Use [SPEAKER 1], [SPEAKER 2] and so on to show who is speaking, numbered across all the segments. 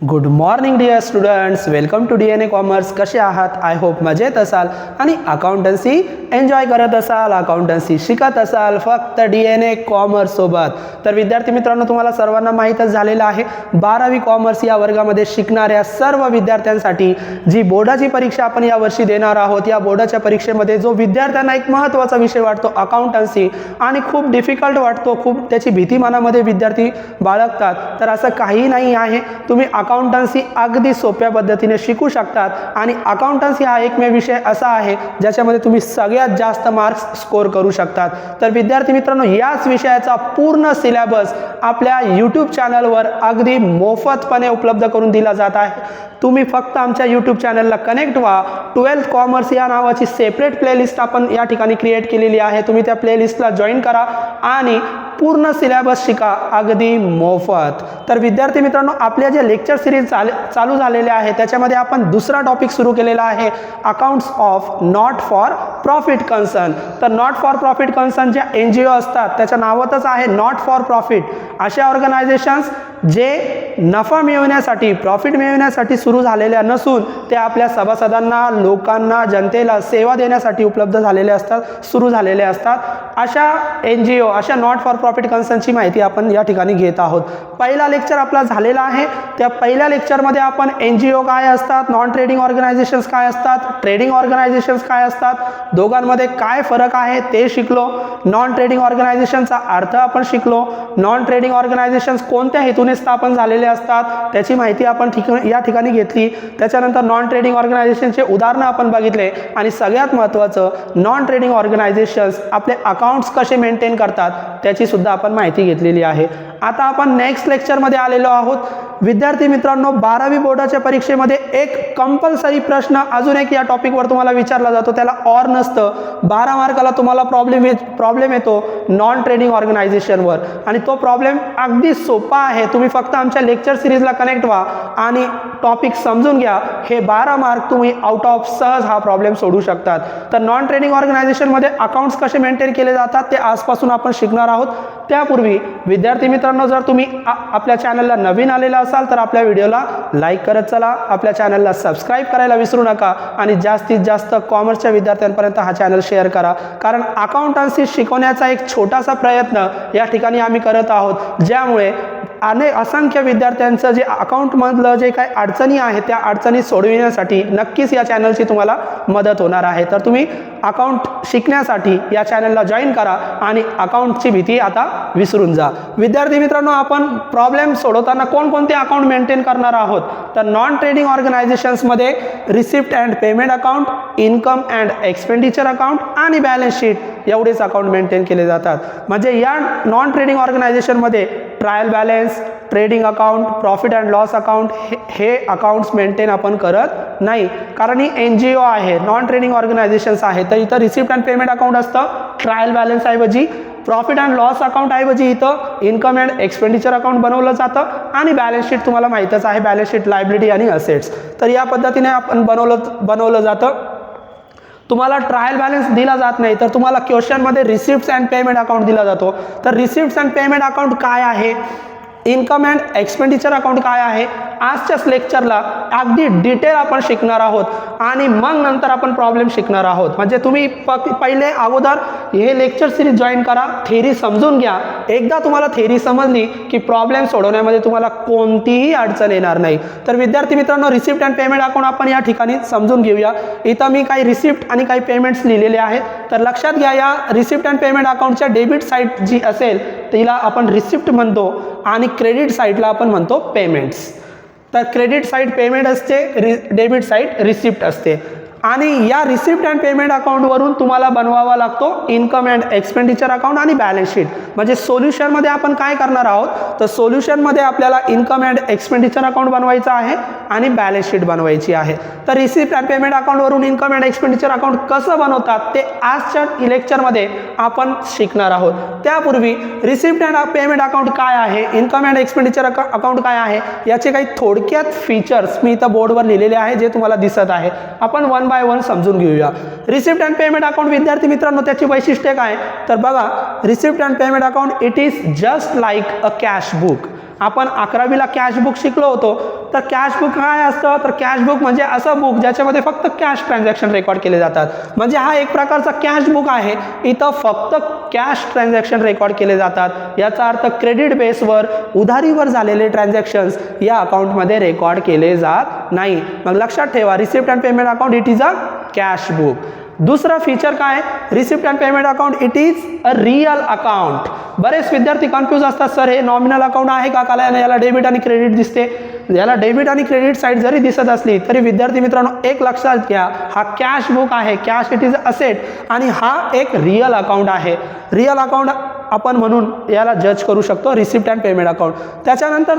[SPEAKER 1] Good morning dear students, welcome to DNA commerce. कसे आहात? I hope मजेत असाल आणि अकाउंटन्सी एन्जॉय करत असाल, अकाउंटन्सी शिकत असाल फक्त DNA कॉमर्स सोबत. तर विद्यार्थी मित्रांनो, तुम्हाला सर्वांना माहीतच झालेलं आहे 12वी कॉमर्स या वर्गामध्ये शिकणाऱ्या सर्व विद्यार्थ्यांसाठी जी बोर्डाची परीक्षा आपण यावर्षी देणार आहोत, या बोर्डाच्या परीक्षेमध्ये जो विद्यार्थ्यांना एक महत्त्वाचा विषय वाटतो अकाउंटन्सी आणि खूप डिफिकल्ट वाटतो, खूप त्याची भीती मनामध्ये विद्यार्थी बाळगतात, तर असं काही नाही आहे. तुम्ही अकाउंटन्सी अगदी सोप्या पद्धतीने शिकू शकतात आणि अकाउंटन्सी हा एकमेव विषय असा आहे ज्याच्यामध्ये तुम्ही सगळ्यात जास्त मार्क्स स्कोर करू शकतात. तर विद्यार्थी मित्रांनो, याच विषयाचा पूर्ण सिलेबस आपल्या यूट्यूब चॅनलवर अगदी मोफतपणे उपलब्ध करून दिला जात आहे. तुम्ही फक्त आमच्या यूट्यूब चॅनलला कनेक्ट व्हा. 12th कॉमर्स या नावाची सेपरेट प्लेलिस्ट आपण या ठिकाणी क्रिएट केलेली आहे. तुम्ही त्या प्लेलिस्टला जॉईन करा आणि पूर्ण सिलेबस शिका अगदी मोफत. तर विद्यार्थी मित्रांनो, आपल्या जे लेक्चर सिरीज चालू झालेले आहे त्याच्यामध्ये आपण दुसरा टॉपिक सुरू केलेला आहे, accounts of not for profit concern. तर नॉट फॉर प्रॉफिट कन्सर्न ज्या NGO असतात त्याच्या नावातच आहे नॉट फॉर प्रॉफिट. अशा ऑर्गनायझेशन्स जे नफा मिळवण्यासाठी, प्रॉफिट मिळवण्यासाठी सुरू झालेल्या नसून ते आपल्या सभासदांना, लोकांना, जनतेला सेवा देण्यासाठी उपलब्ध झालेले असतात, सुरू झालेले असतात. अशा NGO, अशा नॉट फॉर प्रॉफिट कन्सर्नची माहिती आपण या ठिकाणी घेत आहोत. पहिला लेक्चर आपला झालेला आहे. त्या पहिल्या लेक्चरमध्ये आपण NGO काय असतात, नॉन ट्रेडिंग ऑर्गनायझेशन्स काय असतात, ट्रेडिंग ऑर्गनायझेशन्स काय असतात, दोघांमध्ये काय फरक आहे ते शिकलो. नॉन ट्रेडिंग ऑर्गनायझेशनचा अर्थ आपण शिकलो. नॉन ट्रेडिंग ऑर्गनायझेशन्स कोणत्या हेतूने स्थापन झालेले असतात त्याची माहिती आपण या ठिकाणी घेतली. त्याच्यानंतर नॉन ट्रेडिंग ऑर्गनायझेशनचे उदाहरणं आपण बघितले आणि सगळ्यात महत्त्वाचं, नॉन ट्रेडिंग ऑर्गनायझेशन्स आपले अकाउंट्स कसे मेंटेन करतात त्याची सुद्धा आपण माहिती घेतलेली आहे. आता आपण नेक्स्ट लेक्चरमध्ये आलेलो आहोत. विद्यार्थी मित्रांनो, 12वी बोर्डाच्या परीक्षेमध्ये एक कंपल्सरी प्रश्न अजून एक या टॉपिकवर तुम्हाला विचारला जातो, त्याला ऑर नसतं. 12 मार्काला तुम्हाला प्रॉब्लेम येतो नॉन ट्रेडिंग ऑर्गनायझेशनवर आणि तो प्रॉब्लेम अगदी सोपा आहे. तुम्ही फक्त आमच्या लेक्चर सिरीजला कनेक्ट व्हा आणि टॉपिक समजून घ्या. हे 12 मार्क तुम्ही आउट ऑफ सहज हा प्रॉब्लेम सोडू शकतात. तर नॉन ट्रेडिंग ऑर्गनायझेशनमध्ये अकाउंट्स कसे मेंटेन केले जातात ते आजपासून आपण शिकणार आहोत. त्यापूर्वी विद्यार्थी मित्रांनो, जर तुम्ही आपल्या चॅनलला नवीन आलेला असाल तर आपल्या व्हिडिओला लाईक करत चला, आपल्या चॅनलला सबस्क्राईब करायला विसरू नका आणि जास्तीत जास्त कॉमर्सच्या विद्यार्थ्यांपर्यंत हा चॅनल शेअर करा. कारण अकाउंटन्सी शिकवण्याचा एक छोटासा प्रयत्न या ठिकाणी आम्ही करत आहोत, ज्यामुळे असंख्य विद्यार्थ्यांचं जे अकाउंटमधलं जे काही अडचणी आहेत त्या अडचणी सोडविण्यासाठी नक्कीच या चॅनलची तुम्हाला मदत होणार आहे. तर तुम्ही अकाउंट शिकण्यासाठी या चॅनलला जॉईन करा आणि अकाउंटची भीती आता विसरून जा. विद्यार्थी मित्रांनो, आपण प्रॉब्लेम सोडवताना कोणकोणते अकाउंट मेंटेन करणार आहोत? तर नॉन ट्रेडिंग ऑर्गनायझेशन्समध्ये receipt and payment account, income and expenditure account आणि बॅलन्स शीट एवढेच अकाउंट मेंटेन केले जातात. म्हणजे या नॉन ट्रेडिंग ऑर्गनायझेशनमध्ये trial balance, trading account, profit and loss account हे अकाउंट्स मेंटेन आपण करत नाही, कारण ही NGO आहे, नॉन ट्रेडिंग ऑर्गनायझेशन्स आहे. तर इथं रिसिप्ट अँड पेमेंट अकाउंट असतं, ट्रायल बॅलन्स ऐवजी प्रॉफिट अँड लॉस अकाउंट ऐवजी इथं इन्कम अँड एक्सपेंडिचर अकाउंट बनवलं जातं आणि बॅलन्स शीट तुम्हाला माहीतच आहे, बॅलन्स शीट लायबिलिटी आणि असेट्स. तर या पद्धतीने आपण बनवलं जातं. तुम्हाला ट्रायल बॅलन्स दिला जात नाही, तर तुम्हाला क्वेश्चनमध्ये रिसिप्ट्स अँड पेमेंट अकाउंट दिला जातो. तर रिसिप्ट्स अँड पेमेंट अकाउंट काय आहे, इन्कम अँड एक्सपेंडिचर अकाउंट काय आहे, आजच्याच लेक्चरला अगदी डिटेल आपण शिकणार आहोत आणि मग नंतर आपण प्रॉब्लेम शिकणार आहोत. म्हणजे तुम्ही पहिले अगोदर हे लेक्चर सिरीज जॉईन करा, थेरी समजून घ्या. एकदा तुम्हाला थेरी समजली की प्रॉब्लेम सोडवण्यामध्ये तुम्हाला कोणतीही अडचण येणार नाही. तर विद्यार्थी मित्रांनो, रिसिप्ट अँड पेमेंट अकाउंट आपण या ठिकाणी समजून घेऊया. इथं मी काही रिसिप्ट आणि काही पेमेंट्स लिहिलेले आहेत. तर लक्षात घ्या, या रिसिप्ट अँड पेमेंट अकाउंटच्या डेबिट साईड जी असेल तिला आपण रिसिप्ट म्हणतो आणि क्रेडिट साईडला आपण म्हणतो पेमेंट्स. तर क्रेडिट साईड पेमेंट असते, डेबिट साईड रिसिप्ट असते. आणि या रिसिप्ट अँड पेमेंट अकाउंटवरून तुम्हाला बनवावा लागतो इन्कम अँड एक्सपेंडिचर अकाउंट आणि बॅलन्स शीट. म्हणजे सोल्युशनमध्ये आपण काय करणार आहोत, तर सोल्युशनमध्ये आपल्याला इन्कम अँड एक्सपेंडिचर अकाउंट बनवायचं आहे आणि बॅलन्स शीट बनवायची आहे. तर रिसिप्ट अँड पेमेंट अकाउंटवरून इन्कम अँड एक्सपेंडिचर अकाउंट कसं बनवतात ते आजच्या लेक्चरमध्ये आपण शिकणार आहोत. त्यापूर्वी रिसिप्ट अँड पेमेंट अकाउंट काय आहे, इन्कम अँड एक्सपेंडिचर अकाउंट काय आहे, याचे काही थोडक्यात फीचर्स मी इथं बोर्डवर लिहिलेले आहे जे तुम्हाला दिसत आहे. आपण वन बाय वन समजून घेऊया. रिसिप्ट अँड पेमेंट अकाउंट विद्यार्थी मित्रांनो, त्याची वैशिष्ट्ये काय? तर बघा, receipt and payment account it is just like a cash book. आपण 11वीला कॅश बुक शिकलो होतो. तर कॅश बुक काय असतं, तर कॅश बुक म्हणजे असं बुक ज्याच्यामध्ये फक्त कॅश ट्रान्झॅक्शन रेकॉर्ड केले जातात. म्हणजे हा एक प्रकारचा कॅश बुक आहे. इथं फक्त कॅश ट्रान्झॅक्शन रेकॉर्ड केले जातात. याचा अर्थ क्रेडिट बेसवर उधारीवर झालेले ट्रान्झॅक्शन्स या अकाउंटमध्ये रेकॉर्ड केले जात नाही. मग लक्षात ठेवा, receipt and payment account it is a cash book. दुसरा फीचर काय, receipt and payment account it is a real account. बरेच विद्यार्थी कन्फ्यूज असतात, सर हे नॉमिनल अकाउंट आहे का, कारण याला डेबिट आणि क्रेडिट दिसते. याला डेबिट आणि क्रेडिट साईड जरी दिसत असली तरी विद्यार्थी मित्रांनो एक लक्षात घ्या, हा कॅश बुक आहे, कॅश इट इज असेट, आणि हा एक रिअल अकाउंट आहे. रिअल अकाउंट आपण म्हणून याला जज करू शकतो रिसिप्ट अँड पेमेंट अकाउंट. त्याच्यानंतर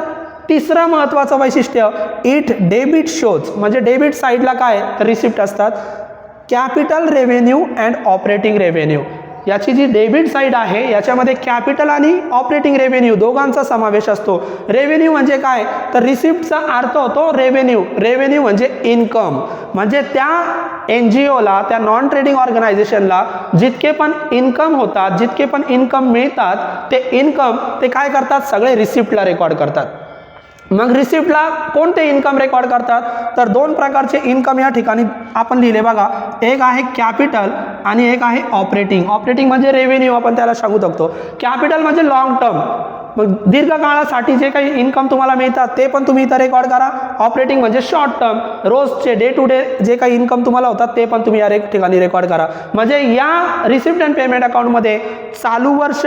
[SPEAKER 1] तिसरं महत्त्वाचं वैशिष्ट्य, इट डेबिट शोज. म्हणजे डेबिट साईडला काय, तर रिसिप्ट असतात. Capital revenue and operating revenue, याची जी डेबिट साईड आहे याच्यामध्ये कॅपिटल आणि ऑपरेटिंग रेव्हेन्यू दोघांचा समावेश असतो. रेव्हेन्यू म्हणजे काय, तर रिसिप्टचा अर्थ होतो रेव्हेन्यू. रेव्हेन्यू म्हणजे इन्कम. म्हणजे त्या NGOला, त्या नॉन ट्रेडिंग ऑर्गनायझेशनला जितके पण इन्कम होतात, जितके पण इन्कम मिळतात, ते इन्कम ते काय करतात, सगळे रिसिप्टला रेकॉर्ड करतात. मग रिसिप्टला कोणते इन्कम रेकॉर्ड करतात, तर दोन प्रकारचे इन्कम या ठिकाणी आपण लिहिले बघा. एक आहे कॅपिटल आणि एक आहे ऑपरेटिंग. ऑपरेटिंग म्हणजे रेव्हेन्यू आपण त्याला सांगू शकतो. कॅपिटल म्हणजे लॉंग टर्म, मग दीर्घकाळासाठी जे काही इन्कम तुम्हाला मिळतात ते पण तुम्ही इथं रेकॉर्ड करा. ऑपरेटिंग म्हणजे शॉर्ट टर्म, रोजचे डे टू डे जे काही इन्कम तुम्हाला होतात ते पण तुम्ही या ठिकाणी रेकॉर्ड करा. म्हणजे या रिसिप्ट अँड पेमेंट अकाउंटमध्ये चालू वर्ष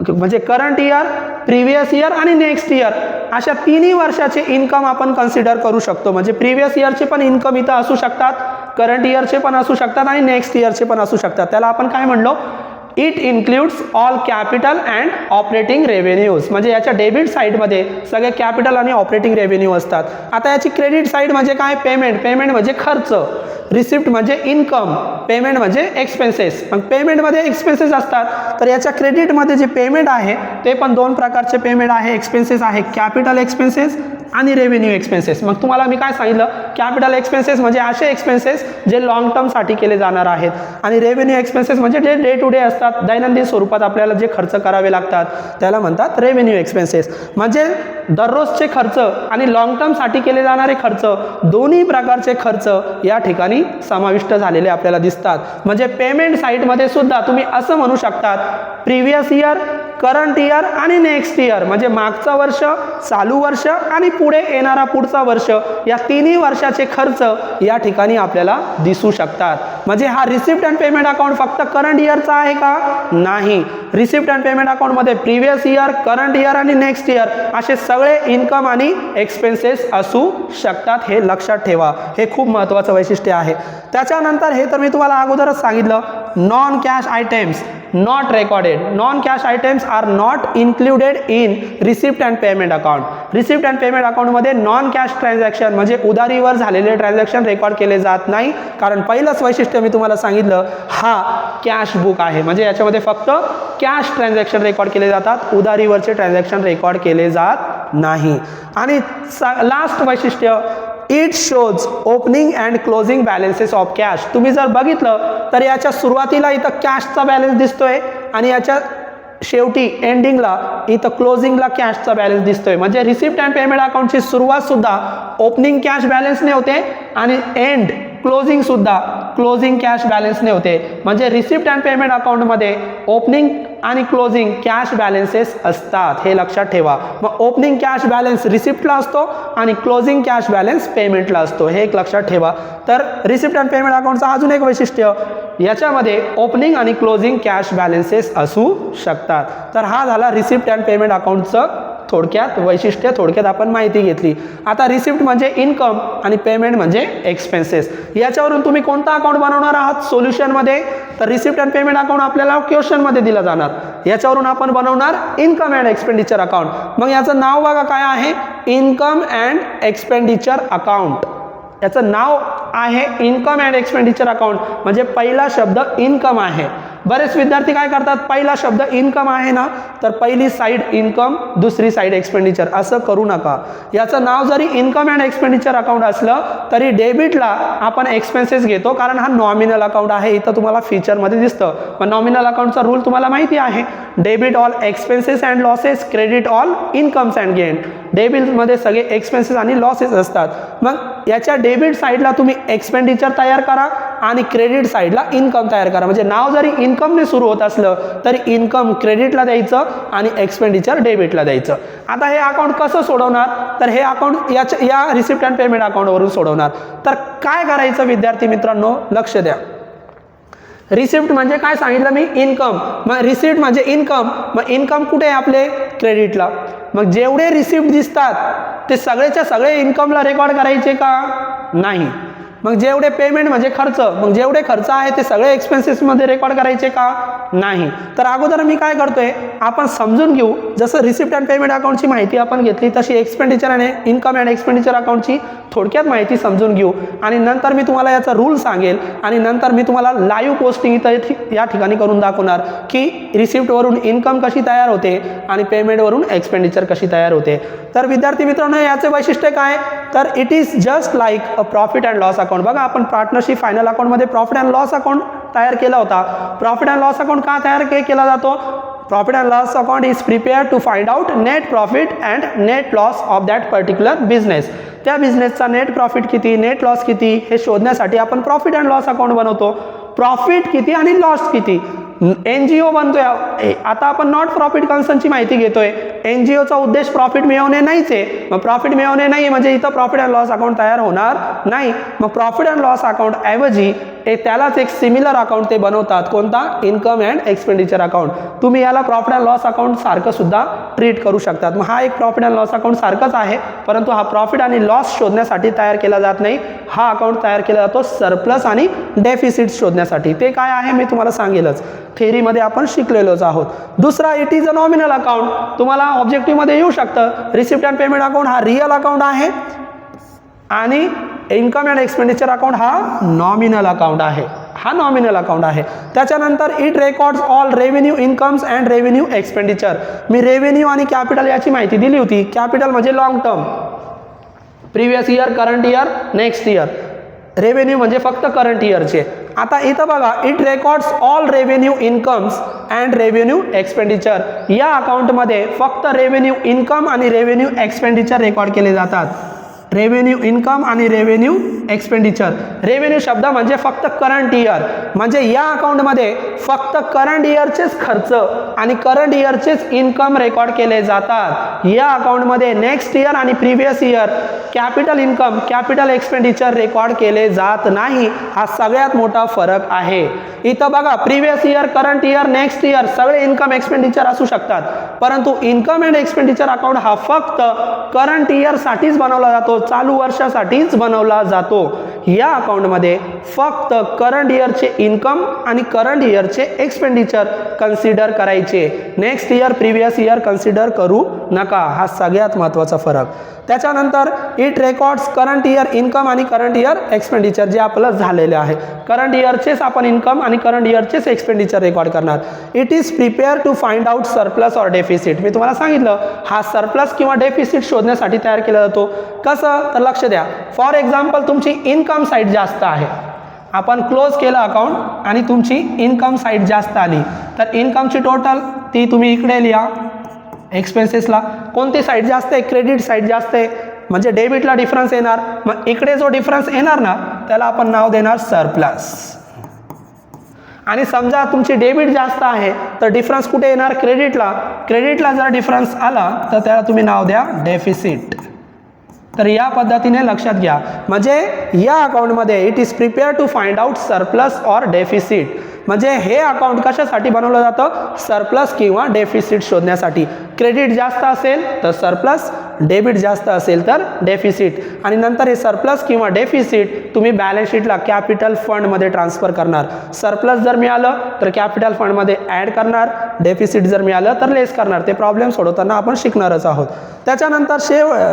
[SPEAKER 1] म्हणजे करंट इयर, प्रिव्हियस इयर आणि नेक्स्ट इयर अशा तिन्ही वर्षाचे इन्कम आपण कन्सिडर करू शकतो. म्हणजे प्रिव्हियस इयरचे पण इन्कम इथं असू शकतात, करंट इयरचे पण असू शकतात आणि नेक्स्ट इयरचे पण असू शकतात. त्याला आपण काय म्हणलो, it includes all capital and operating revenues. म्हणजे याच्या डेबिट साईडमध्ये सगळे कॅपिटल आणि ऑपरेटिंग रेव्हेन्यू असतात. आता याची क्रेडिट साईड म्हणजे काय, पेमेंट. पेमेंट म्हणजे खर्च. रिसिप्ट म्हणजे इन्कम, पेमेंट म्हणजे एक्सपेन्सेस. मग पेमेंटमध्ये एक्सपेन्सेस असतात, तर याच्या क्रेडिटमध्ये जे पेमेंट आहे ते पण दोन प्रकारचे पेमेंट आहे, एक्सपेन्सेस आहे, कॅपिटल एक्सपेन्सेस आणि रेव्हेन्यू एक्सपेन्सेस. मग तुम्हाला मी काय सांगितलं, कॅपिटल एक्सपेन्सेस म्हणजे असे एक्सपेन्सेस जे लॉंग टर्मसाठी केले जाणार आहेत, आणि रेव्हेन्यू एक्सपेन्सेस म्हणजे जे डे टू डे असतात, दैनंदिन स्वरूपात आपल्याला जे खर्च करावे लागतात त्याला म्हणतात रेव्हेन्यू एक्सपेन्सेस. म्हणजे दररोजचे खर्च आणि लॉंग टर्मसाठी केले जाणारे खर्च, दोन्ही प्रकारचे खर्च या ठिकाणी समाविष्ट झालेले आपल्याला दिसतात. म्हणजे पेमेंट साईडमध्ये सुद्धा तुम्ही असं म्हणू शकतात, प्रिव्हियस इयर, करंट इयर आणि नेक्स्ट इयर. म्हणजे मागचं वर्ष, चालू वर्ष आणि पुढे येणारा पुढचा वर्ष, या तिन्ही वर्षाचे खर्च या ठिकाणी आपल्याला दिसू शकतात. म्हणजे हा रिसिप्ट अँड पेमेंट अकाउंट फक्त करंट इयरचा आहे का, नाही. रिसिप्ट अँड पेमेंट अकाउंटमध्ये प्रिव्हियस इयर, करंट इयर आणि नेक्स्ट इयर असे सगळे इन्कम आणि एक्सपेन्सेस असू शकतात. हे लक्षात ठेवा, हे खूप महत्त्वाचं वैशिष्ट्य आहे. त्याच्यानंतर हे तर मी तुम्हाला अगोदरच सांगितलं, non cash items not recorded. Non-cash items are not included in receipt and payment account. Receipt and payment account मध्ये नॉन कॅश ट्रान्झॅक्शन म्हणजे उधारीवर झालेले ट्रान्झॅक्शन रेकॉर्ड केले जात नाही. कारण पहिलंच वैशिष्ट्य मी तुम्हाला सांगितलं, हा कॅश बुक आहे. म्हणजे याच्यामध्ये फक्त कॅश ट्रान्झॅक्शन रेकॉर्ड केले जातात, उधारीवरचे ट्रान्झॅक्शन रेकॉर्ड केले जात नाही. आणि लास्ट वैशिष्ट्य, it shows opening and closing balances of cash. तुम्ही जर बघितलं तर याच्या सुरुवातीला इथं कॅशचा बॅलन्स दिसतोय आणि याच्या शेवटी एंडिंगला इथं क्लोजिंगला कॅशचा बॅलन्स दिसतोय. म्हणजे रिसिप्ट अँड पेमेंट अकाउंटची सुरुवात सुद्धा ओपनिंग कॅश बॅलन्सने होते आणि एंड क्लोजिंग सुद्धा क्लोजिंग कॅश बॅलन्सने होते. म्हणजे रिसिप्ट अँड पेमेंट अकाउंटमध्ये ओपनिंग आणि क्लोजिंग कॅश बॅलन्सेस असतात, हे लक्षात ठेवा. मग ओपनिंग कॅश बॅलन्स रिसिप्टला असतो आणि क्लोजिंग कॅश बॅलन्स पेमेंटला असतो, हे एक लक्षात ठेवा. तर रिसिप्ट अँड पेमेंट अकाउंटचं अजून एक वैशिष्ट्य, याच्यामध्ये ओपनिंग आणि क्लोजिंग कॅश बॅलन्सेस असू शकतात. तर हा झाला रिसिप्ट अँड पेमेंट अकाउंटचं थोडक्यात वैशिष्ट्य, थोडक्यात आपण माहिती घेतली. आता रिसिप्ट म्हणजे इन्कम आणि पेमेंट म्हणजे एक्सपेन्सेस. याच्यावरून तुम्ही कोणता अकाउंट बनवणार आहात सोल्युशनमध्ये, तर रिसिप्ट अँड पेमेंट अकाउंट आपल्याला क्वेश्चनमध्ये दिला जाणार. याच्यावरून आपण बनवणार इन्कम अँड एक्सपेंडिचर अकाउंट. मग याचं नाव बघा काय आहे, इन्कम अँड एक्सपेंडिचर अकाउंट. याचं नाव आहे इन्कम अँड एक्सपेंडिचर अकाउंट. म्हणजे पहिला शब्द इन्कम आहे, बरेच विद्यार्थी काय करतात, पहिला शब्द इन्कम आहे ना, तर पहिली साईड इन्कम, दुसरी साईड एक्सपेंडिचर, असं करू नका. याचं नाव जरी इन्कम अँड एक्सपेंडिचर अकाउंट असलं तरी डेबिटला आपण एक्सपेन्सेस घेतो, कारण हा नॉमिनल अकाउंट आहे. इथं तुम्हाला फीचरमध्ये दिसतं. पण नॉमिनल अकाउंटचा रूल तुम्हाला माहिती आहे, debit all expenses and losses, credit all incomes and gain. डेबिटमध्ये सगळे एक्सपेन्सेस आणि लॉसेस असतात. मग याच्या डेबिट साईडला तुम्ही एक्सपेंडिचर तयार करा आणि क्रेडिट साईडला इन्कम तयार करा. म्हणजे नाव जरी इन्कमने सुरू होत असलं तरी इन्कम क्रेडिटला द्यायचं आणि एक्सपेंडिचर डेबिटला द्यायचं. आता हे अकाउंट कसं सोडवणार, तर हे अकाउंट या रिसिप्ट अँड पेमेंट अकाउंटवरून सोडवणार. तर काय करायचं विद्यार्थी मित्रांनो, लक्ष द्या. रिसिप्ट म्हणजे काय सांगितलं मी, इन्कम. मग रिसिप्ट म्हणजे इन्कम. मग इन्कम कुठे आहे आपले, क्रेडिटला. मग जेवढे रिसिप्ट दिसतात ते सगळेच्या सगळे इन्कमला रेकॉर्ड करायचे का, नाही. मग जेवढे पेमेंट म्हणजे खर्च, मग जेवढे खर्च आहे ते सगळे एक्सपेन्सेसमध्ये रेकॉर्ड करायचे का, नाही. तर अगोदर मी काय करतोय, आपण समजून घेऊ. जसं रिसिप्ट अँड पेमेंट अकाउंटची माहिती आपण घेतली तशी एक्सपेंडिचर आणि इन्कम अँड एक्सपेंडिचर अकाउंटची थोडक्यात माहिती समजून घेऊ आणि नंतर मी तुम्हाला याचा रूल सांगेल आणि नंतर मी तुम्हाला लाईव्ह पोस्टिंग इथं या ठिकाणी करून दाखवणार की रिसिप्टवरून इन्कम कशी तयार होते आणि पेमेंटवरून एक्सपेंडिचर कशी तयार होते. तर विद्यार्थी मित्रांनो, याचे वैशिष्ट्य काय, तर it is just like a profit and loss account. बघा, आपण पार्टनरशिप फायनल अकाउंटमध्ये प्रॉफिट अँड लॉस अकाउंट तयार केला होता. प्रॉफिट अँड लॉस अकाउंट का तयार केला जातो, profit and loss account is prepared to find out net profit and net loss of that particular business. त्या बिझनेसचा नेट प्रॉफिट किती, नेट लॉस किती हे शोधण्यासाठी आपण प्रॉफिट अँड लॉस अकाउंट बनवतो. प्रॉफिट किती आणि लॉस किती, NGO बनतोय. आता आपण नॉट प्रॉफिट कन्सर्नची माहिती घेतोय. NGOचा उद्देश प्रॉफिट मिळवणे नाहीच आहे. मग प्रॉफिट मिळवणे नाही म्हणजे इथं प्रॉफिट अँड लॉस अकाउंट तयार होणार नाही. मग प्रॉफिट अँड लॉस अकाउंट ऐवजी त्यालाच एक सिमिलर अकाउंट ते बनवतात. कोणता, इन्कम अँड एक्सपेंडिचर अकाउंट. तुम्ही याला प्रॉफिट अँड लॉस अकाउंट सारखं सुद्धा ट्रीट करू शकतात. मग हा एक प्रॉफिट अँड लॉस अकाउंट सारखाच आहे, परंतु हा प्रॉफिट आणि लॉस शोधण्यासाठी तयार केला जात नाही. हा अकाउंट तयार केला जातो सरप्लस आणि डेफिसिट शोधण्यासाठी. ते काय आहे मी तुम्हाला सांगेलच, थेअरीमध्ये आपण शिकलेलोच आहोत. दुसरा, it is a nominal account. तुम्हाला ऑब्जेक्टिव्हमध्ये येऊ शकतं. रिसिप्ट अँड पेमेंट अकाउंट हा रिअल अकाउंट आहे आणि इन्कम अँड एक्सपेंडिचर अकाउंट हा नॉमिनल अकाउंट आहे. हा नॉमिनल अकाउंट आहे. त्याच्यानंतर it records all revenue incomes and revenue expenditure. Me revenue आणि कॅपिटल याची माहिती दिली होती. कॅपिटल म्हणजे long term, previous year, current year, next year. Revenue म्हणजे फक्त करंट इयरचे. आता इथं बघा, it records all revenue incomes and revenue expenditure. या अकाउंटमध्ये फक्त रेव्हेन्यू इन्कम आणि रेव्हेन्यू एक्सपेंडिचर रेकॉर्ड केले जातात. रेव्हेन्यू इन्कम आणि रेव्हेन्यू एक्सपेंडिचर. रेव्हेन्यू शब्द म्हणजे फक्त करंट इयर, म्हणजे या अकाउंटमध्ये फक्त करंट इयरचेच खर्च आणि करंट इयरचेच इन्कम रेकॉर्ड केले जातात. या अकाउंटमध्ये नेक्स्ट इयर आणि previous year capital income, capital expenditure record केले जात नाही. हा सगळ्यात मोठा फरक आहे. इथं बघा, previous year, current year, next year सगळे इन्कम एक्सपेंडिचर असू शकतात, परंतु इन्कम अँड एक्सपेंडिचर अकाउंट हा फक्त करंट इयरसाठीच बनवला जातो, चालू वर्षासाठीच बनवला जातो. या अकाउंटमध्ये फक्त करंट इयरचे इन्कम आणि करंट इयरचे एक्सपेंडिचर कन्सिडर करायचे. Next year, previous year consider करू नका. हा सगळ्यात महत्त्वाचा फरक. त्याच्यानंतर it records current year income आणि करंट इयर एक्सपेंडिचर जे आपलं झालेले आहे. करंट इयरचेच आपण इन्कम आणि करंट इयरचेच एक्सपेंडिचर रेकॉर्ड करणार. It is prepare to find out surplus or deficit. मी तुम्हाला सांगितलं, हा सरप्लस किंवा डेफिसिट शोधण्यासाठी तयार केला जातो. कसं, तर लक्ष द्या. फॉर एक्झाम्पल, तुमची इन्कम साईड जास्त आहे, आपण क्लोज केलं अकाउंट आणि तुमची इन्कम साईड जास्त आली, तर इन्कमची टोटल ती तुम्ही इकडे लिहा. एक्सपेन्सेसला कोणती साईड जास्त आहे, क्रेडिट साईड जास्त आहे, म्हणजे डेबिटला डिफरन्स येणार. मग इकडे जो डिफरन्स येणार ना, त्याला आपण नाव देणार सरप्लस. आणि समजा तुमची डेबिट जास्त आहे तर डिफरन्स कुठे येणार, क्रेडिटला. क्रेडिटला जर डिफरन्स आला तर त्याला तुम्ही नाव द्या डेफिसिट. तर या पद्धतीने लक्षात घ्या. म्हणजे या अकाउंटमध्ये it is prepare to find out surplus or deficit. म्हणजे हे अकाउंट कशासाठी बनवलं जातं, सरप्लस किंवा डेफिसिट शोधण्यासाठी. क्रेडिट जास्त असेल तर सरप्लस, डेबिट जास्त असेल तर डेफिसिट. आणि नंतर हे सरप्लस किंवा डेफिसिट तुम्ही बॅलन्स शीटला कॅपिटल फंडमध्ये ट्रान्सफर करणार. सरप्लस जर मिळालं तर कॅपिटल फंडमध्ये ॲड करणार, डेफिसिट जर मिळालं तर लेस करणार. ते प्रॉब्लेम सोडवताना आपण शिकणारच आहोत. त्याच्यानंतर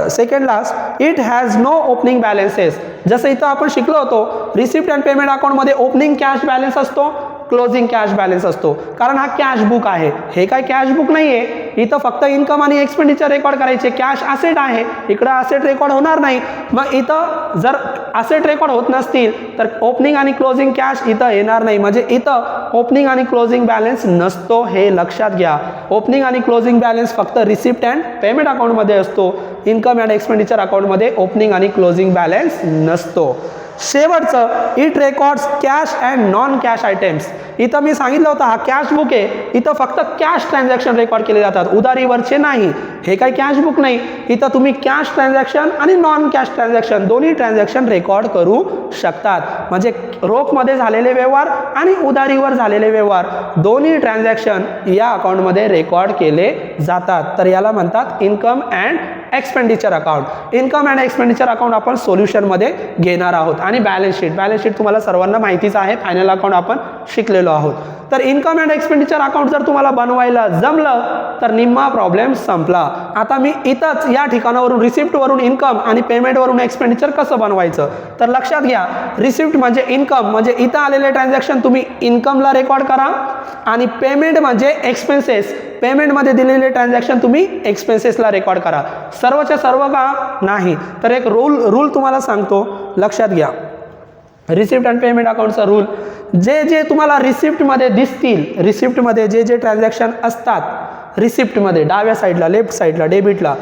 [SPEAKER 1] second last, it has no opening balances. जसं इथं आपण शिकलो होतो, रिसिप्ट अँड पेमेंट अकाउंटमध्ये ओपनिंग कॅश बॅलन्स असतो, क्लोजिंग कॅश बॅलन्स असतो, कारण हा कॅश बुक आहे. हे काय कॅश बुक नाही आहे, इथं फक्त इन्कम आणि एक्सपेंडिचर रेकॉर्ड करायचे. कॅश असेट आहे, इकडं असेट रेकॉर्ड होणार नाही. मग इथं जर असेट रेकॉर्ड होत नसतील तर ओपनिंग आणि क्लोजिंग कॅश इथं येणार नाही. म्हणजे इथं ओपनिंग आणि क्लोजिंग बॅलन्स नसतो, हे लक्षात घ्या. ओपनिंग आणि क्लोजिंग बॅलन्स फक्त रिसिप्ट अँड पेमेंट अकाउंटमध्ये असतो. इन्कम अँड एक्सपेंडिचर अकाउंटमध्ये ओपनिंग आणि क्लोजिंग बॅलन्स नसतो. शेवटचं, it records cash and non cash items. इथं मी सांगितलं होतं हा कॅश बुक आहे, इथं फक्त कॅश ट्रान्झॅक्शन रेकॉर्ड केले जातात, उधारीवरचे नाही. हे काही कॅश बुक नाही, इथं तुम्ही कॅश ट्रान्झॅक्शन आणि नॉन कॅश ट्रान्झॅक्शन दोन्ही ट्रान्झॅक्शन रेकॉर्ड करू शकतात. म्हणजे रोखमध्ये झालेले व्यवहार आणि उधारीवर झालेले व्यवहार दोन्ही ट्रान्झॅक्शन या अकाउंटमध्ये रेकॉर्ड केले जातात. तर याला म्हणतात income and expenditure account. Income and expenditure account आपण सोल्युशनमध्ये घेणार आहोत. आणि बॅलन्स शीट तुम्हाला सर्वांना माहितीच आहे, फायनल अकाउंट आपण शिकलेलो आहोत. तर इन्कम अँड एक्सपेंडिचर अकाउंट जर तुम्हाला बनवायला जमलं तर निम्मा प्रॉब्लेम संपला. आता मी इथंच या ठिकाणावरून रिसिप्टवरून इन्कम आणि पेमेंटवरून एक्सपेंडिचर कसं बनवायचं तर लक्षात घ्या. रिसिप्ट म्हणजे इन्कम, म्हणजे इथं आलेले ट्रान्झॅक्शन तुम्ही इन्कमला रेकॉर्ड करा, आणि पेमेंट म्हणजे एक्सपेन्सेस, पेमेंटमध्ये दिलेले ट्रान्झॅक्शन तुम्ही एक्सपेन्सेसला रेकॉर्ड करा. सर्वच्या सर्व का नाही, तर एक रूल तुम्हाला सांगतो, लक्षात घ्या. रिसिप्ट अँड पेमेंट अकाउंटचा रूल, जे तुम्हाला रिसिप्टमध्ये दिसतील, रिसिप्टमध्ये जे ट्रान्झॅक्शन असतात रिसिप्टमध्ये डाव्या साईडला, लेफ्ट साईडला, डेबिटला,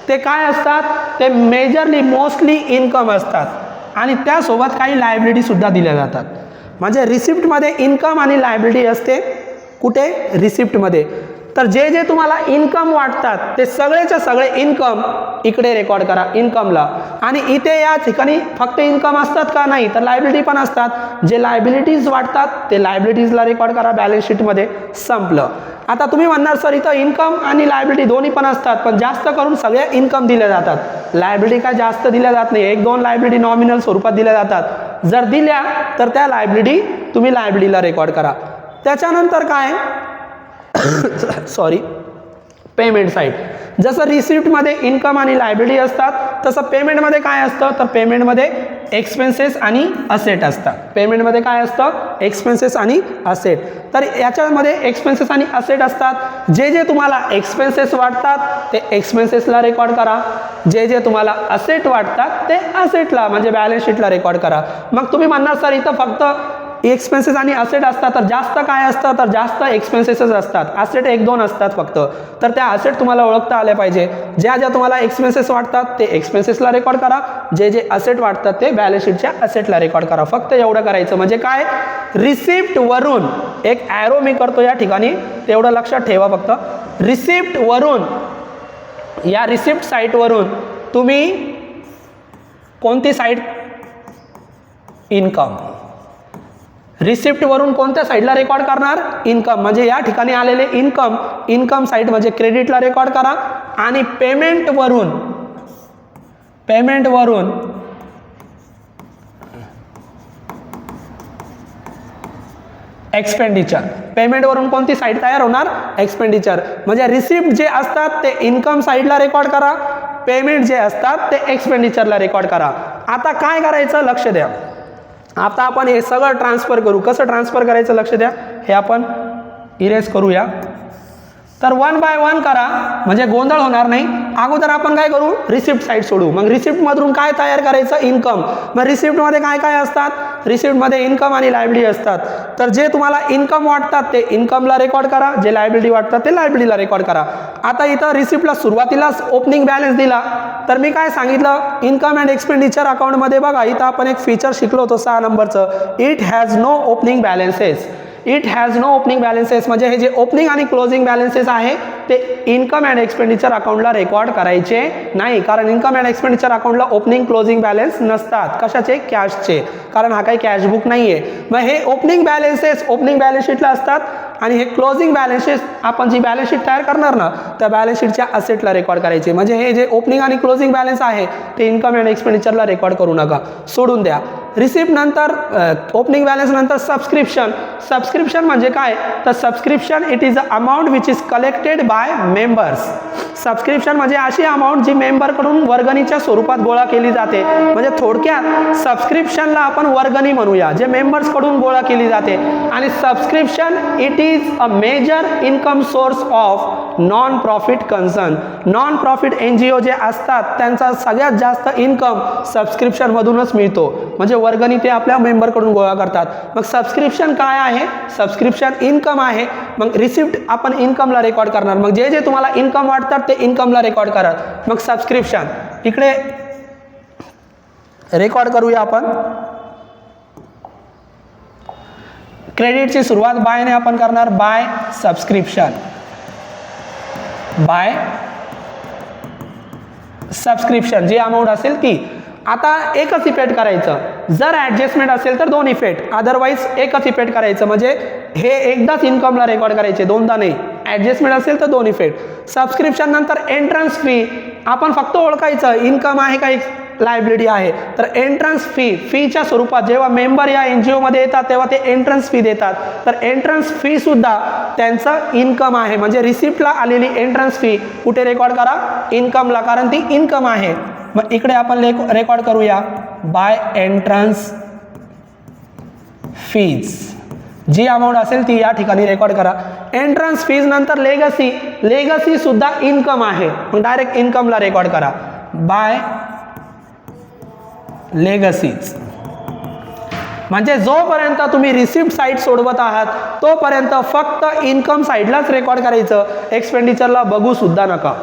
[SPEAKER 1] ते काय असतात, ते मेजरली मोस्टली इन्कम असतात आणि त्यासोबत काही लायबिलिटी सुद्धा दिल्या जातात. म्हणजे रिसिप्टमध्ये इन्कम आणि लायबिलिटी असते. कुठे? रिसिप्टमध्ये. तर जे तुम्हाला इन्कम वाटतात ते सगळेच्या सगळे इन्कम इकडे रेकॉर्ड करा इन्कमला. आणि इथे या ठिकाणी फक्त इन्कम असतात का? नाही, तर लायबिलिटी पण असतात. जे लायबिलिटीज वाटतात ते लायबिलिटीजला रेकॉर्ड करा बॅलन्स शीटमध्ये. संपलं. आता तुम्ही म्हणणार सर इथं इन्कम आणि लायबिलिटी दोन्ही पण असतात, पण जास्त करून सगळ्या इन्कम दिल्या जातात, लायबिलिटी काय जास्त दिल्या जात नाही. 1-2 लायबिलिटी नॉमिनल स्वरूपात दिल्या जातात. जर दिल्या तर त्या लायबिलिटी तुम्ही लायबिलिटीला रेकॉर्ड करा. त्याच्यानंतर काय पेमेंट साईड. जसं रिसिप्टमध्ये इन्कम आणि लायबिलिटी असतात तसं पेमेंटमध्ये काय असतं, तर पेमेंटमध्ये एक्सपेन्सेस आणि असेट असतात. पेमेंटमध्ये काय असतं? एक्सपेन्सेस आणि असेट. तर याच्यामध्ये एक्सपेन्सेस आणि असेट असतात. जे तुम्हाला एक्सपेन्सेस वाटतात ते एक्सपेन्सेसला रेकॉर्ड करा, जे तुम्हाला असेट वाटतात ते असेटला म्हणजे बॅलन्स शीटला रेकॉर्ड करा. मग तुम्ही म्हणणार सर इथं फक्त एक्सपेन्सेस आणि असेट असतात, तर जास्त काय असतं, तर जास्त एक्सपेन्सेसच असतात, असेट 1-2 असतात फक्त. तर त्या असेट तुम्हाला ओळखता आले पाहिजे. ज्या तुम्हाला एक्सपेन्सेस वाटतात ते एक्सपेन्सेसला रेकॉर्ड करा, जे असेट वाटतात ते बॅलन्स शीटच्या असेटला रेकॉर्ड करा. फक्त एवढं करायचं. म्हणजे काय, रिसिप्टवरून एक ॲरो मी करतो या ठिकाणी, तेवढं लक्षात ठेवा फक्त. रिसिप्टवरून, या रिसिप्ट साईटवरून तुम्ही कोणती साईट? इन्कम. रिसिप्टवरून कोणत्या साईडला रेकॉर्ड करणार? इन्कम. म्हणजे या ठिकाणी आलेले इन्कम साईड म्हणजे क्रेडिटला रेकॉर्ड करा. आणि पेमेंटवरून एक्सपेंडिचर. पेमेंटवरून कोणती साईड तयार होणार? एक्सपेंडिचर. म्हणजे रिसिप्ट जे असतात ते इन्कम साईडला रेकॉर्ड करा, पेमेंट जे असतात ते एक्सपेंडिचरला रेकॉर्ड करा. आता काय करायचं लक्ष द्या. आता आपण हे सगळं ट्रान्सफर करू. कसं ट्रान्सफर करायचं लक्ष द्या. हे आपण इरेज करूया. तर 1 बाय 1 करा म्हणजे गोंधळ होणार नाही. अगोदर आपण काय करू? रिसिप्ट साईड सोडू. मग रिसिप्टमधून काय तयार करायचं? इन्कम. मग रिसिप्टमध्ये काय काय असतात? रिसिप्टमध्ये इन्कम आणि लायबिलिटी असतात. तर जे तुम्हाला इन्कम वाटतात ते इन्कमला रेकॉर्ड करा, जे लायबिलिटी वाटतात ते लायबिलिटीला रेकॉर्ड करा. आता इथं रिसिप्टला सुरुवातीलाच ओपनिंग बॅलन्स दिला, तर मी काय सांगितलं, इन्कम अँड एक्सपेंडिचर अकाउंटमध्ये बघा इथं आपण एक फीचर शिकलो होतो 6 नंबरचं, it has no opening balances. It has no opening balances म्हणजे हे जे ओपनिंग आणि क्लोजिंग बॅलन्सेस आहे ते इन्कम अँड एक्सपेंडिचर अकाउंटला रेकॉर्ड करायचे नाही. कारण इन्कम अँड एक्सपेंडिचर अकाउंटला ओपनिंग क्लोजिंग बॅलन्स नसतात. कशाचे? कॅशचे. कारण हा काही कॅश बुक नाही आहे. मग हे ओपनिंग बॅलन्सेस ओपनिंग बॅलन्स शीटला असतात आणि हे क्लोजिंग बॅलन्सेस आपण जी बॅलन्स शीट तयार करणार ना त्या बॅलन्स शीटच्या असेटला रेकॉर्ड करायचे. म्हणजे हे जे ओपनिंग आणि क्लोजिंग बॅलन्स आहे ते इन्कम अँड एक्सपेंडिचरला रेकॉर्ड करू नका, सोडून द्या. रिसिप्ट नंतर ओपनिंग बॅलन्स नंतर सबस्क्रिप्शन. सबस्क्रिप्शन म्हणजे काय, तर subscription it is a amount which is collected by members. Subscription म्हणजे अशी अमाऊंट जी मेंबरकडून वर्गणीच्या स्वरूपात गोळा केली जाते. म्हणजे थोडक्यात सबस्क्रिप्शनला आपण वर्गणी म्हणूया, जे मेंबर्सकडून गोळा केली जाते. आणि subscription it is a major income source of non profit concern. Non profit NGO जे असतात त्यांचा सगळ्यात जास्त इन्कम सबस्क्रिप्शनमधूनच मिळतो. म्हणजे वर्गणी ते आपल्या मेंबरकडून गोळा करतात. मग सबस्क्रिप्शन काय आहे, सबस्क्रिप्शन इन्कम आहे. मग रिसिप्ट आपण इन्कमला रेकॉर्ड करणार. मग जे जे तुम्हाला इन्कम वाटतात ते इन्कमला रेकॉर्ड करा. मग सबस्क्रिप्शन इकडे रेकॉर्ड करूया आपण. क्रेडिटची सुरुवात बायने आपण करणार, बाय सबस्क्रिप्शन. बाय सबस्क्रिप्शन जी अमाऊंट असेल ती. आता एकच इफेक्ट करायचं. जर ॲडजस्टमेंट असेल तर 2 इफेक्ट, अदरवाईज एकच इफेक्ट करायचं. म्हणजे हे एकदाच इन्कमला रेकॉर्ड करायचे, दोनदा नाही. ॲडजस्टमेंट असेल तर 2 इफेक्ट. सबस्क्रिप्शन नंतर एंट्रन्स फी आपण फक्त ओळखायचं इन्कम आहे का लायबिलिटी आहे. तर एंट्रन्स फीच्या स्वरूपात जेव्हा मेंबर या NGO मध्ये येतात तेव्हा ते एंट्रन्स फी देतात. तर एंट्रन्स फी सुद्धा त्यांचं इन्कम आहे. म्हणजे रिसिप्टला आलेली एंट्रन्स फी कुठे रेकॉर्ड करा, इन्कमला, कारण ती इन्कम आहे. मग इकडे आपण रेकॉर्ड करूया बाय एंट्रन्स फीज. जी अमाऊंट असेल ती या ठिकाणी रेकॉर्ड करा. एंट्रन्स फीज नंतर लेगसी. लेगसी सुद्धा इन्कम आहे. मग डायरेक्ट इन्कमला रेकॉर्ड करा बाय लेगसीज. म्हणजे जोपर्यंत तुम्ही रिसिप्ट साईड सोडवत आहात तोपर्यंत फक्त इन्कम साईडलाच रेकॉर्ड करायचं. एक्सपेंडिचरला बघू सुद्धा नका,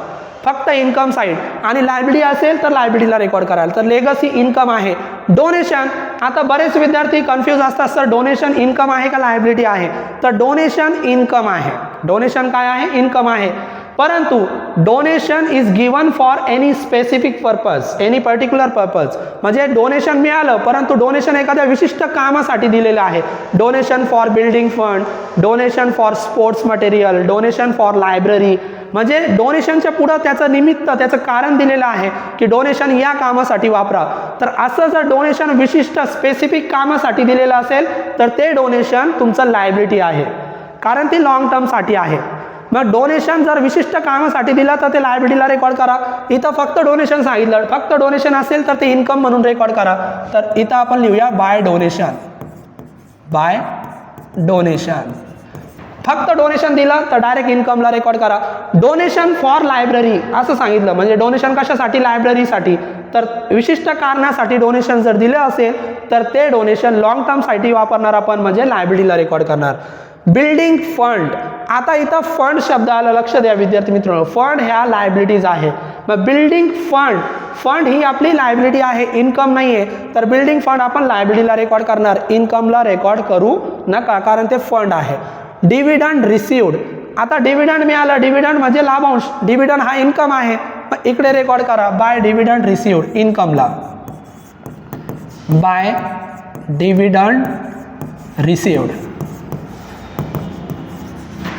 [SPEAKER 1] फक्त इन्कम साईड. आणि लायबिलिटी असेल तर लायबिलिटीला रेकॉर्ड कराल. तर लेगसी इन्कम आहे. डोनेशन, आता बरेच विद्यार्थी कन्फ्यूज असतात, सर डोनेशन इन्कम आहे का लायबिलिटी आहे. तर डोनेशन इन्कम आहे. डोनेशन काय आहे, इन्कम आहे. परंतु donation is given for any specific purpose, any particular purpose. म्हणजे डोनेशन मिळालं परंतु डोनेशन एखाद्या विशिष्ट कामासाठी दिलेलं आहे. Donation for building fund, donation for sports material, donation for library. म्हणजे डोनेशनच्या पुढं त्याचं निमित्त, त्याचं कारण दिलेलं आहे की डोनेशन या कामासाठी वापरा. तर असं जर डोनेशन विशिष्ट स्पेसिफिक कामासाठी दिलेलं असेल तर ते डोनेशन तुमचं लायबिलिटी आहे, कारण ती लॉंग टर्मसाठी आहे. मग डोनेशन जर विशिष्ट कामासाठी दिलं तर ते लायबिलिटीला रेकॉर्ड करा. इथं फक्त डोनेशन सांगितलं, फक्त डोनेशन असेल तर ते इन्कम म्हणून रेकॉर्ड करा. तर इथं आपण लिहूया बाय डोनेशन. By donation. फक्त डोनेशन दिलं तर डायरेक्ट इन्कमला रेकॉर्ड करा. डोनेशन फॉर लायब्ररी असं सांगितलं, म्हणजे डोनेशन कशासाठी, लायब्ररीसाठी. तर विशिष्ट कारणासाठी डोनेशन जर दिलं असेल तर ते डोनेशन लॉंग टर्मसाठी वापरणार आपण, म्हणजे लायबिलिटीला रेकॉर्ड करणार. Building fund. आता इथं फंड शब्द आला, लक्ष द्या विद्यार्थी मित्रांनो. फंड ह्या लायबिलिटीज आहे. मग बिल्डिंग फंड, फंड ही आपली लायबिलिटी आहे, इन्कम नाही आहे. तर बिल्डिंग फंड आपण लायबिलिटीला रेकॉर्ड करणार, इन्कमला रेकॉर्ड करू नका, कारण ते फंड आहे. Dividend received. आता डिव्हिडंड मिळालं, डिव्हिडंड म्हणजे लाभांश. डिव्हिडंड हा इन्कम आहे. मग इकडे रेकॉर्ड करा बाय डिव्हिडंड रिसिव्ड, इन्कमला. By dividend received.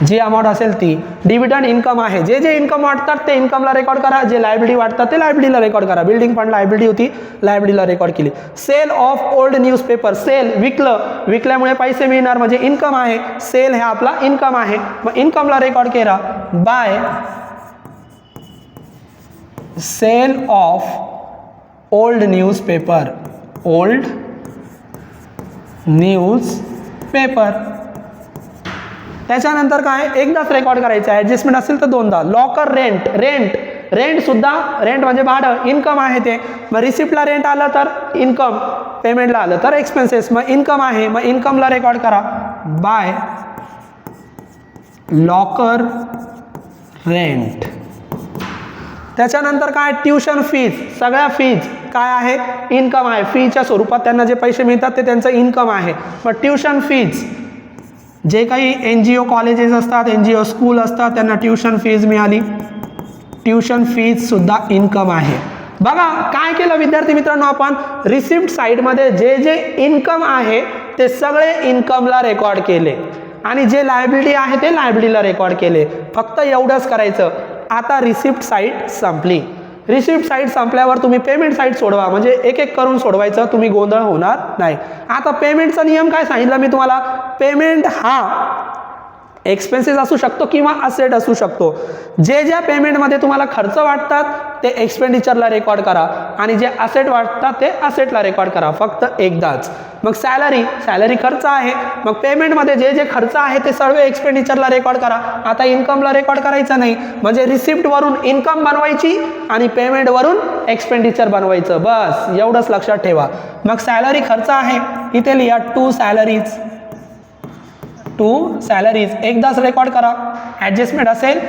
[SPEAKER 1] जी अमाऊंट असेल ती. डिव्हिडंड इन्कम आहे. जे जे इन्कम वाटतात ते इन्कमला रेकॉर्ड करा, जे लायबिलिटी वाटतात ते लायबिलिटीला रेकॉर्ड करा. बिल्डिंग फंड लायबिलिटी होती, लायबिलिटीला रेकॉर्ड केली. Sale of old newspaper. Sale विकलं, विकल्यामुळे पैसे मिळणार म्हणजे इन्कम आहे. सेल हे आपला इन्कम आहे. मग इन्कमला रेकॉर्ड केला by sale of old newspaper. Old newspaper. त्याच्यानंतर काय, एकदाच रेकॉर्ड करायचं. ॲडजस्टमेंट असेल तर 2दा. Locker rent. रेंट, रेंट सुद्धा, रेंट म्हणजे भाडं, इन्कम आहे ते. मग रिसिप्टला रेंट आलं तर इन्कम, पेमेंटला आलं तर एक्सपेन्सेस. मग इन्कम आहे, मग इन्कमला रेकॉर्ड करा बाय लॉकर रेंट. त्याच्यानंतर काय, ट्युशन फीज. सगळ्या फीज काय आहे, इन्कम आहे. फीच्या स्वरूपात त्यांना जे पैसे मिळतात ते त्यांचं इन्कम आहे. मग ट्युशन फीज, जे काही NGO कॉलेजेस असतात, NGO स्कूल असतात, त्यांना ट्युशन फीज मिळाली. ट्युशन फीज सुद्धा इन्कम आहे. बघा काय केलं विद्यार्थी मित्रांनो, आपण रिसिप्ट साईडमध्ये जे जे इन्कम आहे ते सगळे इन्कमला रेकॉर्ड केले आणि जे लायबिलिटी आहे ते लायबिलिटीला रेकॉर्ड केले. फक्त एवढंच करायचं. आता रिसिप्ट साईड संपली. रिसिप्ट साईड संपल्यावर तुम्ही पेमेंट साईड सोडवा, म्हणजे एक एक करून सोडवायचं, तुम्ही गोंधळ होणार नाही. आता पेमेंटचा नियम काय सांगितला मी तुम्हाला, पेमेंट हा एक्सपेन्सेस असू शकतो किंवा असेट असू शकतो. जे ज्या पेमेंटमध्ये तुम्हाला खर्च वाटतात ते एक्सपेंडिचरला रेकॉर्ड करा आणि जे असेट वाटतात ते असेटला रेकॉर्ड करा, फक्त एकदाच. मग सॅलरी खर्च आहे, मग पेमेंटमध्ये जे जे खर्च आहे ते सर्व एक्सपेंडिचरला रेकॉर्ड करा. आता इन्कमला रेकॉर्ड करायचं नाही, म्हणजे रिसिप्टवरून इन्कम बनवायची आणि पेमेंटवरून एक्सपेंडिचर बनवायचं, बस एवढंच लक्षात ठेवा. मग सॅलरी खर्च आहे, इथे लिहा टू सॅलरीज एकदाच रेकॉर्ड करा, ॲडजस्टमेंट असेल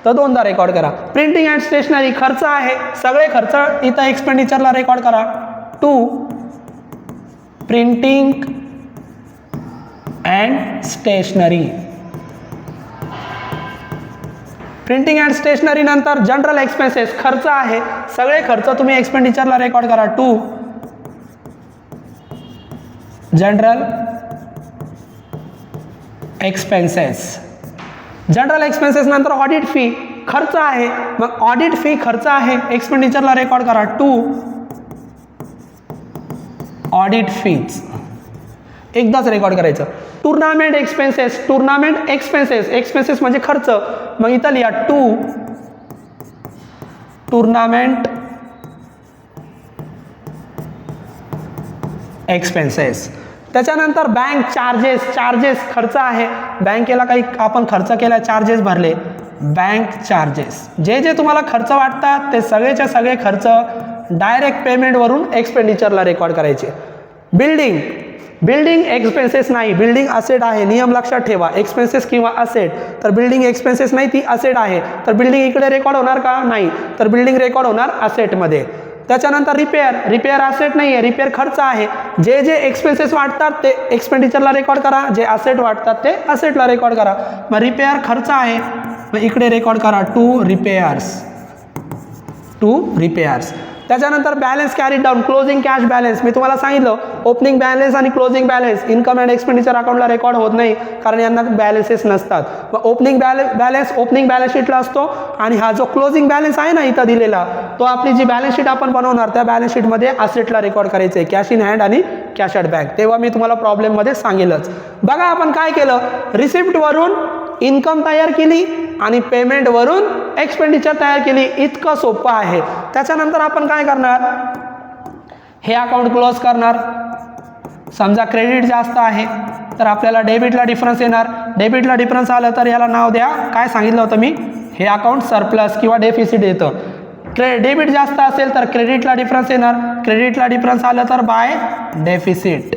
[SPEAKER 1] तर दोनदा रेकॉर्ड करा. प्रिंटिंग अँड स्टेशनरी खर्च आहे, सगळे खर्च इथं एक्सपेंडिचरला रेकॉर्ड करा. To printing and stationery. Printing and stationery नंतर जनरल एक्सपेन्सेस खर्च आहे, सगळे खर्च तुम्ही एक्सपेंडिचरला रेकॉर्ड करा. To general expenses. General expenses नंतर ऑडिट फी खर्च आहे, मग ऑडिट फी खर्च आहे एक्सपेंडिचरला रेकॉर्ड करा. टू ऑडिट फीज एकदाच रेकॉर्ड करायचं. टुर्नामेंट एक्सपेन्सेस म्हणजे खर्च, मग इथं लिहा टू टुर्नामेंट एक्सपेन्सेस. त्याच्यानंतर बँक चार्जेस खर्च आहे, बँकेला काही आपण खर्च केला, चार्जेस भरले, बँक चार्जेस. जे जे तुम्हाला खर्च वाटतात ते सगळेच्या सगळे खर्च डायरेक्ट पेमेंटवरून एक्सपेंडिचरला रेकॉर्ड करायचे. बिल्डिंग एक्सपेन्सेस नाही, बिल्डिंग असेट आहे, नियम लक्षात ठेवा. एक्सपेन्सेस किंवा असेट, तर बिल्डिंग एक्सपेन्सेस नाही, ती असेट आहे, तर बिल्डिंग इकडे रेकॉर्ड होणार का, नाही, तर बिल्डिंग रेकॉर्ड होणार असेटमध्ये. त्याच्यानंतर रिपेअर असेट नाही आहे, रिपेअर खर्च आहे. जे जे एक्सपेन्सेस वाटतात ते एक्सपेंडिचरला रेकॉर्ड करा, जे असेट वाटतात ते असेटला रेकॉर्ड करा. मग रिपेअर खर्च आहे, मग इकडे रेकॉर्ड करा टू रिपेअर्स. त्याच्यानंतर balance carry down, closing cash balance. मी तुम्हाला सांगितलं ओपनिंग बॅलन्स आणि closing balance income and expenditure अकाउंटला रेकॉर्ड होत नाही, कारण यांना बॅलन्सेस नसतात. मग ओपनिंग बॅलन्स शीटला असतो, आणि हा जो क्लोजिंग बॅलन्स आहे ना इथं दिलेला, तो आपली जी बॅलन्स शीट आपण बनवणार त्या बॅलन्स शीटमध्ये असेटला रेकॉर्ड करायचे, कॅश इन हँड आणि कॅश ॲट बँक. तेव्हा मी तुम्हाला प्रॉब्लेममध्ये सांगेलच. बघा आपण काय केलं, रिसिप्टवरून इन्कम तयार केली आणि पेमेंटवरून एक्सपेंडिचर तयार केली, इतकं सोपं आहे. त्याच्यानंतर आपण काय करणार, हे अकाउंट क्लोज करणार. समजा क्रेडिट जास्त आहे तर आपल्याला डेबिटला डिफरन्स येणार, डेबिटला डिफरन्स आलं तर याला नाव द्या, काय सांगितलं होतं मी, हे अकाउंट सरप्लस किंवा डेफिसिट येतं. डेबिट जास्त असेल तर क्रेडिटला डिफरन्स येणार, क्रेडिटला डिफरन्स आलं तर बाय डेफिसिट.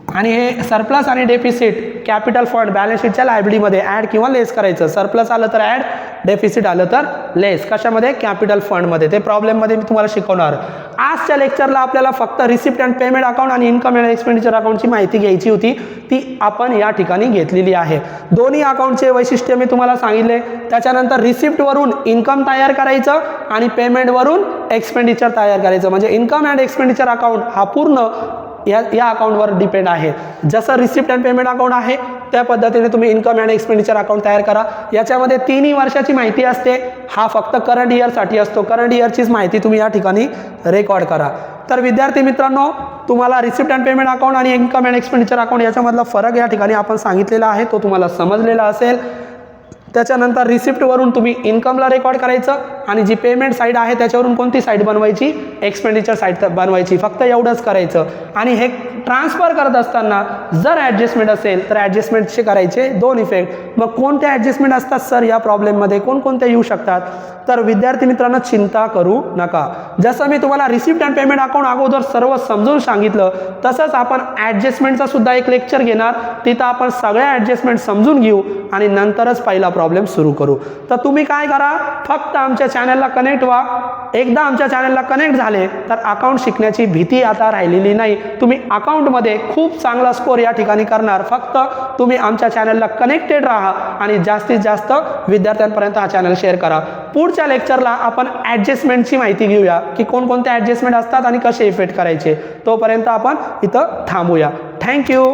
[SPEAKER 1] आणि हे सरप्लस आणि डेफिसिट कॅपिटल फंड बॅलन्स शीटच्या लायबिलिटीमध्ये ॲड किंवा लेस करायचं. सरप्लस आलं तर ॲड, डेफिसिट आलं तर लेस. कशामध्ये, कॅपिटल फंडमध्ये. ते प्रॉब्लेममध्ये मी तुम्हाला शिकवणार. आजच्या लेक्चरला आपल्याला फक्त रिसिप्ट अँड पेमेंट अकाउंट आणि इन्कम अँड एक्सपेंडिचर अकाउंटची माहिती घ्यायची होती, ती आपण या ठिकाणी घेतलेली आहे. दोन्ही अकाउंटचे वैशिष्ट्य मी तुम्हाला सांगितले. त्याच्यानंतर रिसिप्टवरून इन्कम तयार करायचं आणि पेमेंटवरून एक्सपेंडिचर तयार करायचं, म्हणजे इन्कम अँड एक्सपेंडिचर अकाउंट हा पूर्ण या अकाउंटवर डिपेंड आहे. जसं रिसिप्ट अँड पेमेंट अकाउंट आहे त्या पद्धतीने तुम्ही इन्कम अँड एक्सपेंडिचर अकाउंट तयार करा. याच्यामध्ये 3 वर्षाची माहिती असते, हा फक्त करंट इयरसाठी असतो. करंट इयरचीच माहिती तुम्ही या ठिकाणी रेकॉर्ड करा. तर विद्यार्थी मित्रांनो, तुम्हाला रिसिप्ट अँड पेमेंट अकाउंट आणि इन्कम अँड एक्सपेंडिचर अकाउंट याच्यामधला फरक या ठिकाणी आपण सांगितलेला आहे, तो तुम्हाला समजलेला असेल. त्याच्यानंतर रिसिप्टवरून तुम्ही इन्कमला रेकॉर्ड करायचं आणि जी पेमेंट साईड आहे त्याच्यावरून कोणती साईड बनवायची, एक्सपेंडिचर साईड बनवायची, फक्त एवढंच करायचं. आणि हे ट्रान्सफर करत असताना जर ॲडजस्टमेंट असेल तर ॲडजस्टमेंटचे करायचे 2 इफेक्ट. मग कोणते ॲडजस्टमेंट असतात सर या प्रॉब्लेममध्ये, कोणकोणते येऊ शकतात, तर विद्यार्थी मित्रांनो चिंता करू नका. जसं मी तुम्हाला रिसिप्ट अँड पेमेंट अकाउंट अगोदर सर्व समजून सांगितलं, तसंच आपण ॲडजस्टमेंटचा सुद्धा एक लेक्चर घेणार, तिथं आपण सगळ्या ॲडजस्टमेंट समजून घेऊ आणि नंतरच पहिला प्रॉब्लेम सुरू करू. तर तुम्ही काय करा, फक्त आमच्या चॅनलला कनेक्ट व्हा. एकदा आमच्या चॅनलला कनेक्ट झाले तर अकाउंट शिकण्याची भीती आता राहिलेली नाही. तुम्ही अकाउंटमध्ये खूप चांगला स्कोर या ठिकाणी करणार. फक्त तुम्ही आमच्या चॅनलला कनेक्टेड राहा आणि जास्तीत जास्त विद्यार्थ्यांपर्यंत हा चॅनल शेअर करा. पुढच्या लेक्चरला आपण ॲडजस्टमेंटची माहिती घेऊया की कोणकोणते ॲडजस्टमेंट असतात आणि कसे इफेक्ट करायचे. तोपर्यंत आपण इथं थांबूया. थँक्यू.